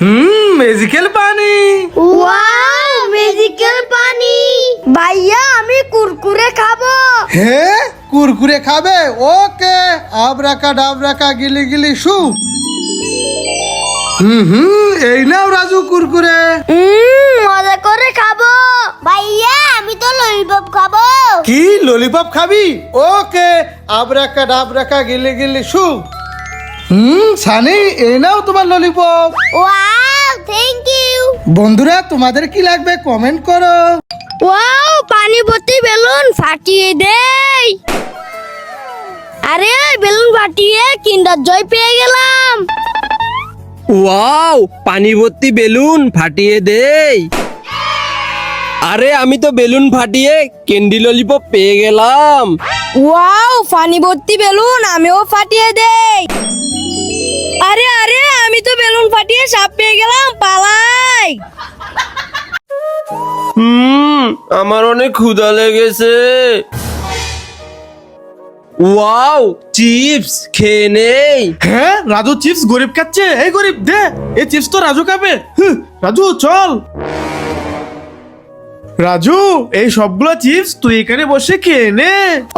Magical পানি। Wow magical পানি। ভাইয়া আমি কুরকুরে খাবো। হ্যাঁ কুরকুরে খাবে, ওকে। আবরাকা ডাবরাকা গিলি গিলি শু। এই নাও রাজু কুরকুরে। মজা করে খাবো। ভাইয়া আমি তো ললিপপ খাবো। কি ললিপপ খাবি? ওকে। আবরাকা ডাবরাকা গিলি গিলি শু। সানি এই নাও তোমার ললিপপ। Wow thank you. বন্ধুরা তোমাদের কি লাগবে কমেন্ট করো। ওয়াও পানি ভর্তি বেলুন ফাটিয়ে দেই। আরে বেলুন ফাটিয়ে কিন্ডার জয় পেয়ে গেলাম। ওয়াও পানি ভর্তি বেলুন ফাটিয়ে দেই। আরে আমি তো বেলুন ফাটিয়ে ক্যান্ডি ললিপপ পেয়ে গেলাম। ওয়াও পানি ভর্তি বেলুন আমিও ফাটিয়ে দেই। আরে আরে আমি তো বেলুন ফাটিয়ে সাপ পেয়ে গেলাম, পালাই। আমার অনেক ক্ষুধা লেগেছে। ওয়াও চিপস খেয়ে নেই। হ্যাঁ রাজু চিপস গরিব খাচ্ছে। এই গরিব দে, এই চিপস তো রাজু খাবে। রাজু চল। রাজু এই সবগুলো চিপস তুই এখানে বসে খেয়ে নে।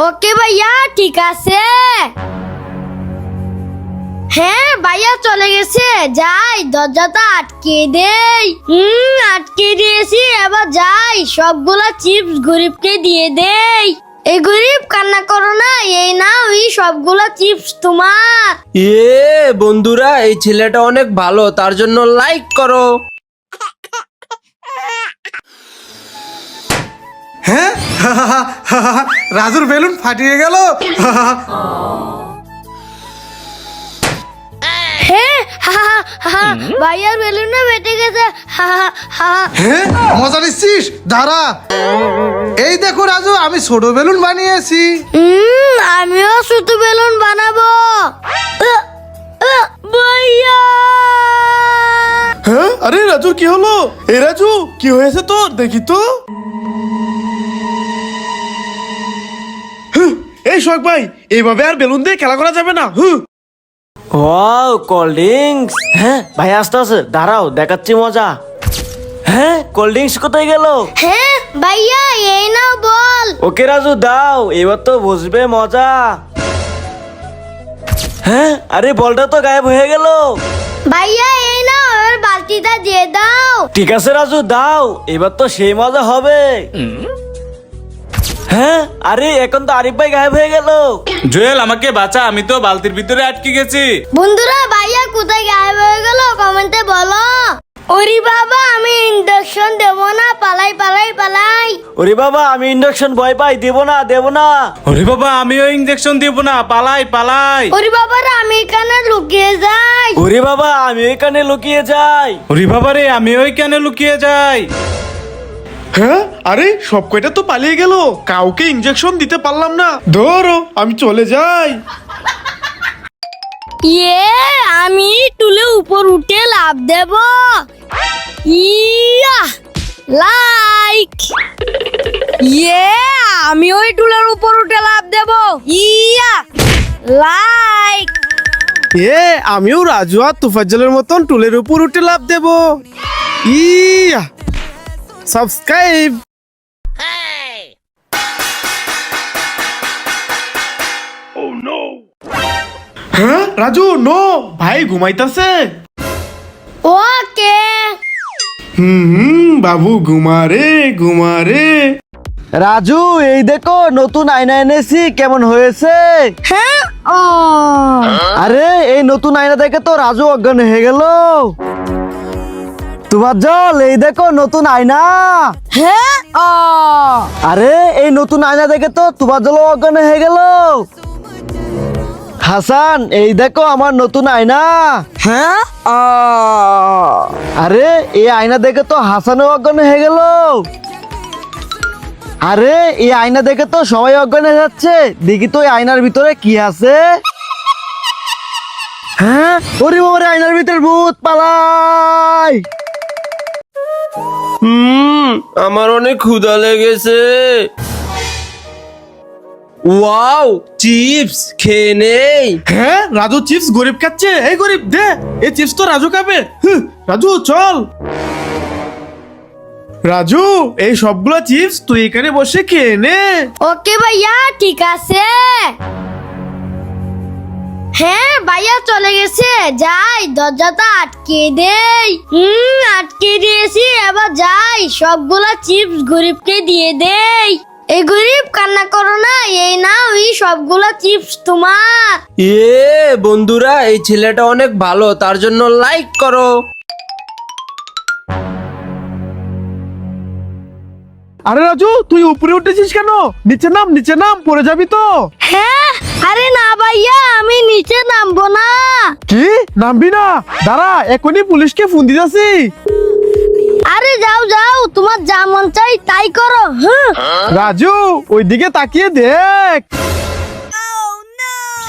ওকে ভাইয়া ঠিক আছে। হ্যাঁ ভাইয়া চলে গেছে, যাই দরজাটা আটকে দেই। আটকে দিয়েছি, এবার যাই সবগুলা চিপস গরিবকে দিয়ে দেই। এই গরিব কান্না করো না, এই নাও এই সবগুলা চিপস তোমার। বন্ধুরা এই ছেলেটা অনেক ভালো, তার জন্য লাইক করো। হ্যাঁ রাজুর বেলুন ফাটিয়ে গেল। হ্যাঁ ভাইয়ার বেলুনটা বেটে গেছে। হ্যাঁ মজা নিচ্ছিস? দাঁড়া, এই দেখো রাজু আমি ছোট বেলুন বানিয়েছি। আমিও ছোট বেলুন বানাবো। ভাইয়া হ্যাঁ আরে রাজুর কি হলো? এই রাজু কি হয়েছে তোর? দেখি তো। এই শোক ভাই, এইভাবে আর বেলুন দিয়ে খেলা করা যাবে না। Wow cold drinks. হ্যাঁ ভাই আসতে আছে, দাঁড়াও দেখাচ্ছি মজা। হ্যাঁ কোল্ড ড্রিঙ্কস কোথায় গেল? হ্যাঁ ভাইয়া এই নাও বল। ওকে রাজু দাও, এবার তো বুঝবে মজা। হ্যাঁ আরে বলটা তো গায়েব হয়ে গেল। ভাইয়া এই নাও, এবার বালতিটা দিয়ে দাও। ঠিক আছে রাজু দাও, এবার তো সেই মজা হবে। হ্যাঁ আরে এখন তো আরিফ ভাই গায়েব হয়ে গেল। জুয়েল আমাকে বাঁচা, আমি তো বালতির ভিতরে আটকে গেছি। বন্ধুরা ভাইয়া কোথায় গায়েব হয়ে গেল কমেন্টে বলো। ওরে বাবা আমি ইন্ডাকশন দেব না, পালাই পালাই পালাই। ওরে বাবা আমি ইন্ডাকশন ভয় পাই, দেব না দেব না। ওরে বাবা আমিও ইনজেকশন দিব না, পালাই পালাই। ওরে বাবা আমি এখানে লুকিয়ে যাই। ওরে বাবা আমি এখানে লুকিয়ে যাই। ওরে বাবা রে আমিও কেন লুকিয়ে যাই। হ্যাঁ আরে সব কয়টা তো পালিয়ে গেল, কাউকে ইনজেকশন দিতে পারলাম না। ধরো আমি চলে যাই। আমি টুলে উপর উঠে লাভ দেব। ইয়া লাইক। আমি ওই টুলের উপর উঠে লাভ দেব। ইয়া লাইক। আমিও রাজু আর তুফাজ্জলের মতন টুলের উপর উঠে লাভ দেব। ইয়া সাবস্ক্রাইব। হ্যাঁ রাজু নো, ভাই ঘুমাইতাছে। ওকে বাবু ঘুমারে ঘুমারে। রাজু এই দেখো নতুন আয়না এনেছি, কেমন হয়েছে? হ্যাঁ ও আরে এই নতুন আয়না দেখে তো রাজু অজ্ঞান হয়ে গেল। তোমার জল এই দেখো নতুন আয়না। হ্যাঁ ও আরে এই নতুন আয়না দেখে তো তোমার জল অজ্ঞান হয়ে গেল। হাসান এই দেখো আমার নতুন আয়না। হ্যাঁ ও আরে এই আয়না দেখে তো হাসানও অজ্ঞান হয়ে গেল। আরে এই আয়না দেখে তো সবাই অজ্ঞান হয়ে যাচ্ছে, দেখি তো এই আয়নার ভিতরে কি আছে। হ্যাঁ ওরে বাবা রে, আয়নার ভিতরে ভূত, পালাই। আমার অনেক ক্ষুধা লেগেছে। ওয়াও চিপস খেয়ে নেই। হ্যাঁ রাজু চিপস গরিব খাচ্ছে, এই গরিব দে, এই চিপস তো রাজু খাবে। রাজু চল। রাজু এই সবগুলো চিপস তুই এখানে বসে খেয়ে নে। ওকে ভাইয়া, ঠিক আছে। হ্যাঁ ভাইয়া চলে গেছে, যাই দরজাটা আটকে দেই। আটকে দিয়েছি, এবার যাই সবগুলা চিপস গরিবকে দিয়ে দেই। এই গরিব কান্না করো না, এই নাও এই সবগুলা চিপস তোমার। বন্ধুরা এই ছেলেটা অনেক ভালো, তার জন্য লাইক করো। আরে রাজু তুই উপরে উঠেছিস কেন? নিচে নাম, নিচে নাম, পড়ে যাবি তো। হ্যাঁ আরে না ভাইয়া, আমি নিচে নামবো না। কি নামবি না? দাঁড়া এখনই পুলিশকে ফোন দিতেছি। আরে যাও যাও, তোমার যা মন চাই তাই করো। রাজু ওইদিকে তাকিয়ে দেখ।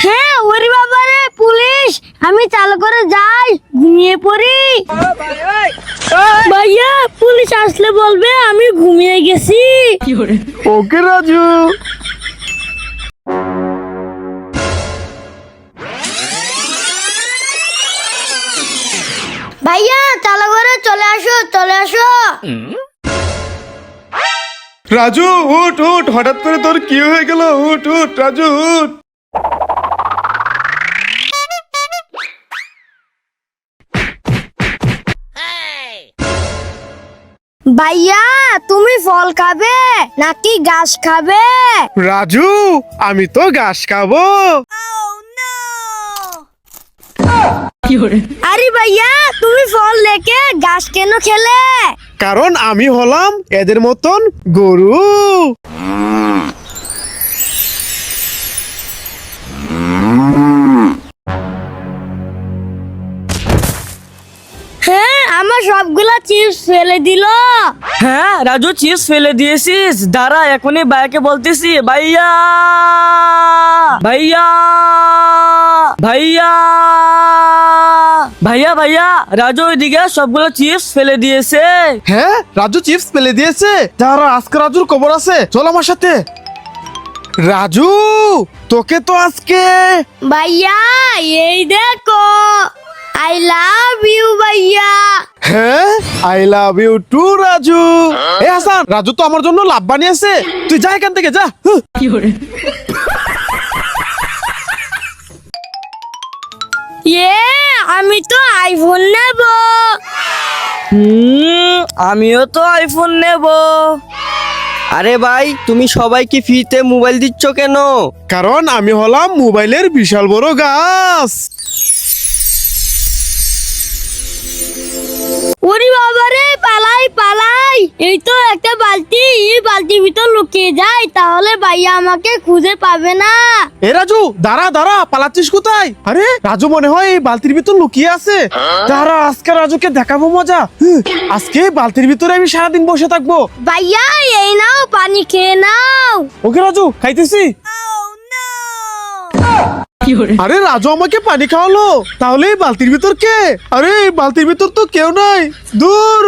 হ্যাঁ ওরে বাবারে পুলিশ, আমি চালু করে যাই, ঘুমিয়ে পড়ি। ভাইয়া পুলিশ আসলে বলবে আমি ঘুমিয়ে গেছি। ওকে রাজু। ভাইয়া চালু করে চলে আসো, চলে আসো। রাজু উঠ উঠ, হঠাৎ করে তোর কি হয়ে গেল? উঠ উঠ রাজু উঠ। ভাইয়া তুমি ফল খাবে নাকি ঘাস খাবে? রাজু আমি তো ঘাস খাবো। আরে ভাইয়া তুমি ফল লেকে ঘাস কেন খেলে? কারণ আমি হলাম এদের মতন গরু। হ্যাঁ আমার সবগুলা চিপস ফেলে দিল। হ্যাঁ রাজু চিপস ফেলে দিয়েছিস, দাঁড়া এখনই ভাইয়াকে বলতেছি। ভাইয়া ভাইয়া ভাইয়া ভাইয়া ভাইয়া রাজু ওইদিকে সবগুলো চিপস ফেলে দিয়েছে। হ্যাঁ রাজু চিপস ফেলে দিয়েছে, দাঁড়া আজকে রাজুর খবর আছে, চল আমার সাথে। রাজু তোকে তো আজকে। ভাইয়া এই দেখো, আই লাভ ইউ ভাইয়া। হ্যাঁ I love you too Raju. এ হাসান, রাজু তো আমার জন্য লাভ বানিয়েছে, তুই যা এখান থেকে যা। আমি তো আইফোন নেব। আমিও তো আইফোন নেব। আরে ভাই তুমি সবাইকে ফ্রিতে মোবাইল দিচ্ছ কেন? কারণ আমি হলাম মোবাইলের বিশাল বড় গাছ। ওরে বাবারে, পালাই পালাই। এই তো একটা বালতি, এই বালতির ভিতর লুকিয়ে যাই, তাহলে ভাইয়া আমাকে খুঁজে পাবে না। এ রাজু দাঁড়া দাঁড়া, পালাচ্ছিস কোথায়? আরে রাজু মনে হয় এই বালতির ভিতর লুকিয়ে আছে। দাঁড়া আজকে রাজুকে দেখাবো মজা। আজকে এই বালতির ভিতরে আমি সারাদিন বসে থাকবো। ভাইয়া এই নাও পানি খেয়ে নাও। ওকে রাজু খাইতেছি। আরে রাজু আমাকে পানি খাওয়ালো, তাহলে এই বালতির ভিতর কে? আরে এই বালতির ভিতর তো কেউ নাই, দূর।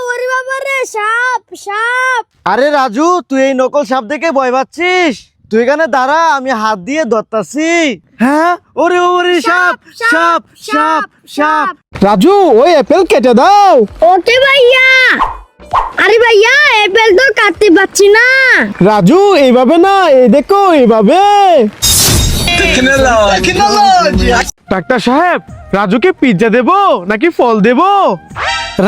ওরে বাবারে, সাপ সাপ। আরে রাজু তুই এই নকল সাপ দেখে ভয় পাচ্ছিস? তুই এখানে দাঁড়া, আমি হাত দিয়ে ধরতাছি। হ্যাঁ ওরে ওরে সাপ সাপ সাপ সাপ। রাজু ওই অ্যাপেল কেটে দাও। ওকে ভাইয়া। আরে ভাইয়া অ্যাপেল তো কাটতে পারছি না। রাজু এইভাবে না, এই দেখো এইভাবে। ডাক্তার সাহেব রাজুকে পিৎজা দেবো নাকি ফল দেবো?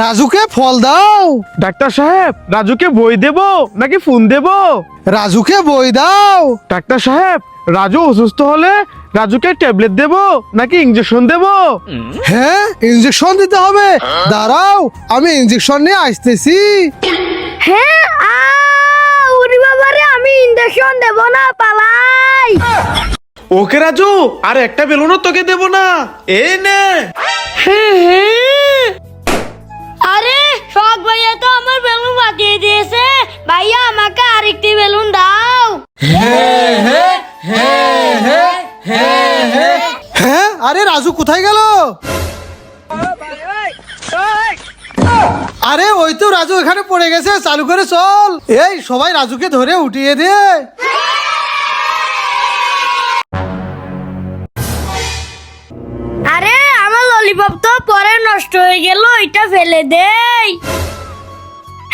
রাজুকে ফল দাও। ডাক্তার সাহেব রাজুকে বই দেবো নাকি ফোন দেবো? রাজুকে বই দাও। ডাক্তার সাহেব রাজু অসুস্থ হলে রাজুকে ট্যাবলেট দেবো নাকি ইঞ্জেকশন দেবো? হ্যাঁ ইঞ্জেকশন দিতে হবে, দাঁড়াও আমি ইঞ্জেকশন নিয়ে আসতেছি। হ্যাঁ ওরে বাবারে, আমি ইঞ্জেকশন দেব না, পালাই। ওকে রাজু আর একটা বেলুনও তোকে দেবো না, এই নে। আরে শখ ভাইয়া তো আমার বেলুন বাঁচিয়ে দিয়েছে। ভাইয়া আমাকে আরেকটি বেলুন দাও। হ্যাঁ আরে রাজু কোথায় গেল? আরে ওই তো রাজু এখানে পড়ে গেছে, চালু করে চল। এই সবাই রাজুকে ধরে উঠিয়ে দে। আরে আমার ললিপপ তো পরে নষ্ট হয়ে গেল, এটা ফেলে দেই।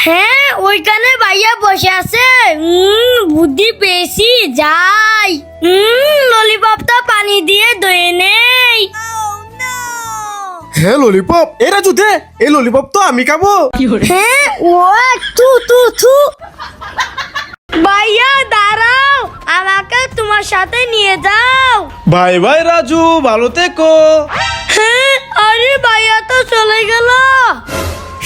হ্যাঁ ওইখানে ভাইয়া বসে আছে, বুদ্ধি পেয়েছি, যাই। ললিপপটা পানি দিয়ে ধুয়ে নেই। হ্যাঁ ললিপপ, এ রাজু দে, এই ললিপপ তো আমি খাবো। হ্যাঁ ও তু তু তু। ভাইয়া দাঁড়াও, আমাকে তোমার সাথে নিয়ে যাও। বাই বাই রাজু, ভালো থেকো। হ্যাঁ আরে ভাইয়া তো চলে গেল।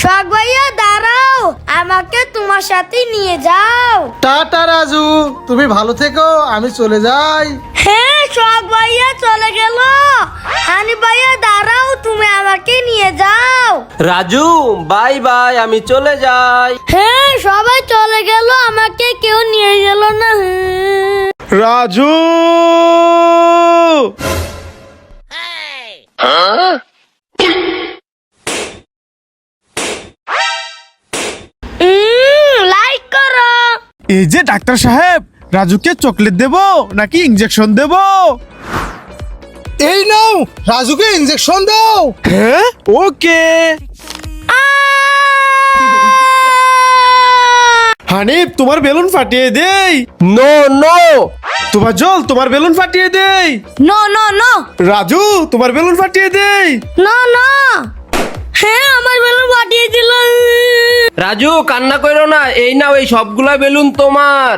শখ ভাইয়া দাঁড়াও, আমাকে তোমার সাথে নিয়ে যাও। টাটা রাজু, তুমি ভালো থেকো, আমি চলে যাই। হ্যাঁ শখ ভাইয়া চলে গেল। হানি ভাইয়া দাঁড়াও, তুমি আমাকে নিয়ে যাও। রাজু বাই বাই, আমি চলে যাই। হ্যাঁ সবাই চলে গেল, আমাকে কেউ নিয়ে গেল না। রাজু লাইক করো। এই যে ডাক্তার সাহেব, রাজুকে চকলেট দেব নাকি ইঞ্জেকশন দেব? এই নাও, রাজুকে ইনজেকশন দাও। হ্যাঁ ওকে। হানিফ তোমার বেলুন ফাটিয়ে দেই। No no. তোমার জল তোমার বেলুন ফাটিয়ে দেই। নো নো নো রাজু তোমার বেলুন ফাটিয়ে দেই। No no. হ্যাঁ আমার বেলুন ফাটিয়ে দিল। রাজু কান্না করো না, এই নাও, এই সবগুলা বেলুন তোমার।